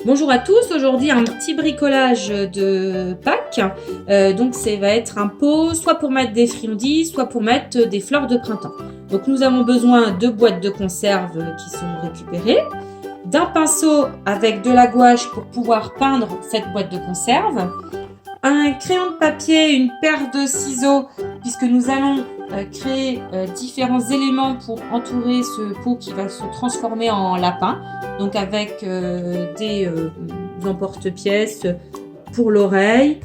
Bonjour à tous, aujourd'hui un petit bricolage de Pâques. Donc ça va être un pot soit pour mettre des friandises, soit pour mettre des fleurs de printemps. Donc nous avons besoin de boîtes de conserve qui sont récupérées, d'un pinceau avec de la gouache pour pouvoir peindre cette boîte de conserve, un crayon de papier, une paire de ciseaux puisque nous allons créer différents éléments pour entourer ce pot qui va se transformer en lapin. Donc avec des emporte-pièces pour l'oreille,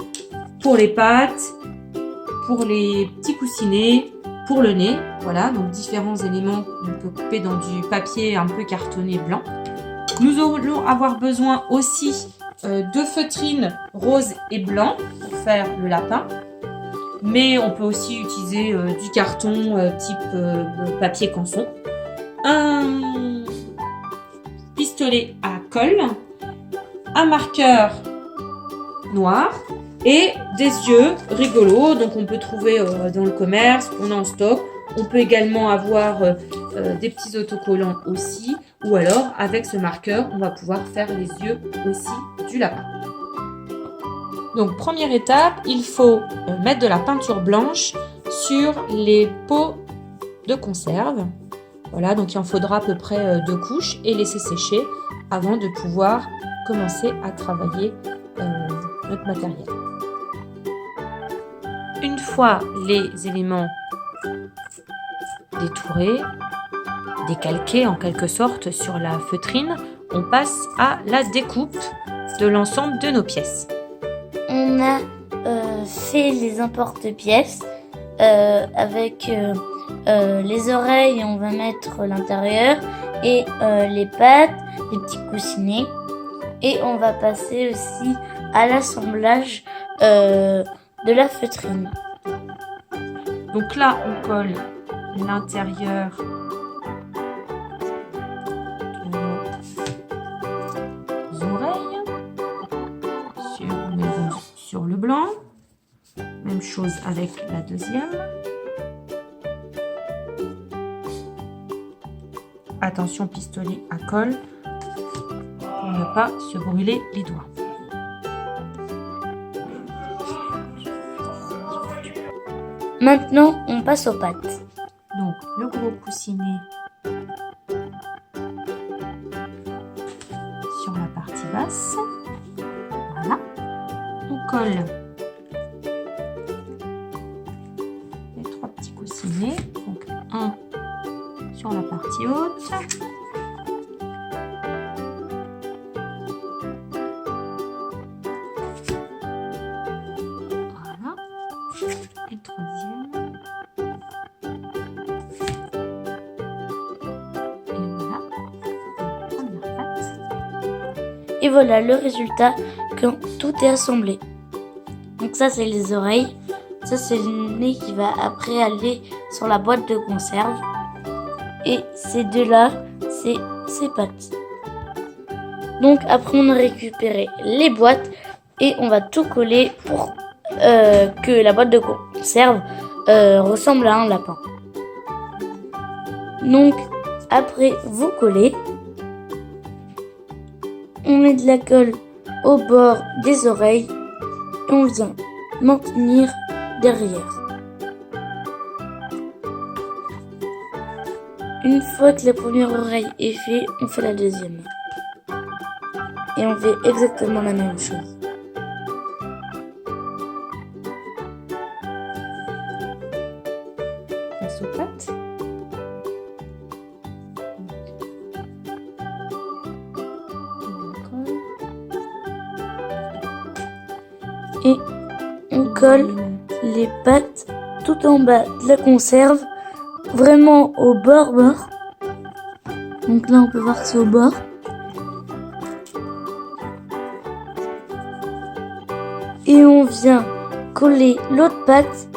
pour les pattes, pour les petits coussinets, pour le nez. Voilà, donc différents éléments qu'on peut couper dans du papier un peu cartonné blanc. Nous allons avoir besoin aussi de feutrines rose et blanc pour faire le lapin. Mais on peut aussi utiliser du carton type papier canson. Un pistolet à colle, un marqueur noir et des yeux rigolos. Donc on peut trouver dans le commerce, on a en stock. On peut également avoir des petits autocollants aussi. Ou alors avec ce marqueur, on va pouvoir faire les yeux aussi du lapin. Donc première étape, il faut mettre de la peinture blanche sur les pots de conserve. Voilà, donc il en faudra à peu près 2 couches et laisser sécher avant de pouvoir commencer à travailler notre matériel. Une fois les éléments détourés, décalqués en quelque sorte sur la feutrine, on passe à la découpe de l'ensemble de nos pièces. On a fait les emporte-pièces avec les oreilles, on va mettre l'intérieur et les pattes, les petits coussinets. Et on va passer aussi à l'assemblage de la feutrine. Donc là, on colle l'intérieur de nos oreilles sur le blanc. Même chose avec la deuxième. Attention, pistolet à colle pour ne pas se brûler les doigts. Maintenant, on passe aux pattes. Donc, le gros coussinet sur la partie basse. Voilà. On colle les 3 petits coussinets. Donc, un sur la partie haute. Voilà. Et le troisième. Et voilà. La première patte. Et voilà le résultat quand tout est assemblé. Donc ça, c'est les oreilles. Ça, c'est le nez qui va après aller sur la boîte de conserve. Et ces deux-là, c'est ses pattes. Donc après, on a récupéré les boîtes et on va tout coller pour que la boîte de conserve ressemble à un lapin. Donc après, vous collez. On met de la colle au bord des oreilles et on vient maintenir derrière. Une fois que la première oreille est faite, on fait la deuxième. Et on fait exactement la même chose. Passe aux pattes. Et on colle les pattes tout en bas de la conserve, vraiment au bord. Donc là, on peut voir que c'est au bord. Et on vient coller l'autre patte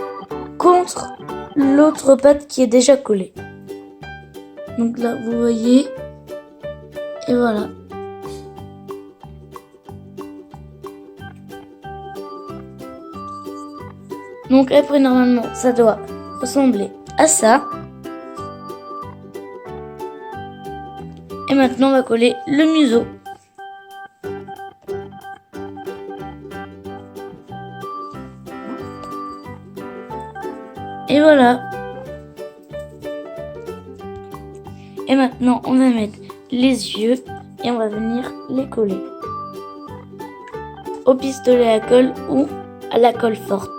contre l'autre patte qui est déjà collée. Donc là, vous voyez. Et voilà. Donc après, normalement, ça doit ressembler à ça. Et maintenant, on va coller le museau. Et voilà. Et maintenant, on va mettre les yeux et on va venir les coller au pistolet à colle ou à la colle forte.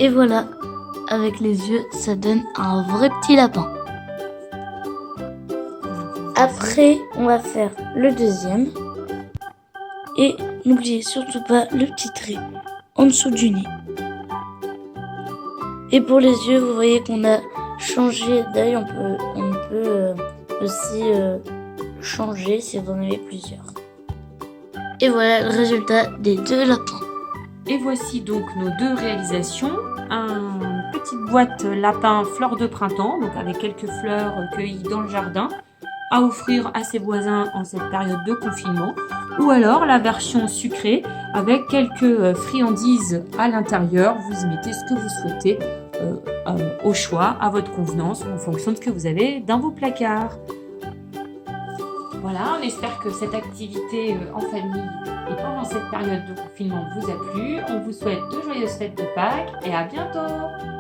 Et voilà, avec les yeux, ça donne un vrai petit lapin. Après, on va faire le deuxième. Et n'oubliez surtout pas le petit trait en dessous du nez. Et pour les yeux, vous voyez qu'on a changé d'œil. On peut aussi changer si vous en avez plusieurs. Et voilà le résultat des deux lapins. Et voici donc nos deux réalisations. Une petite boîte lapin fleurs de printemps, donc avec quelques fleurs cueillies dans le jardin, à offrir à ses voisins en cette période de confinement. Ou alors la version sucrée avec quelques friandises à l'intérieur. Vous y mettez ce que vous souhaitez au choix, à votre convenance ou en fonction de ce que vous avez dans vos placards. Voilà, on espère que cette activité en famille et pendant cette période de confinement vous a plu. On vous souhaite de joyeuses fêtes de Pâques et à bientôt!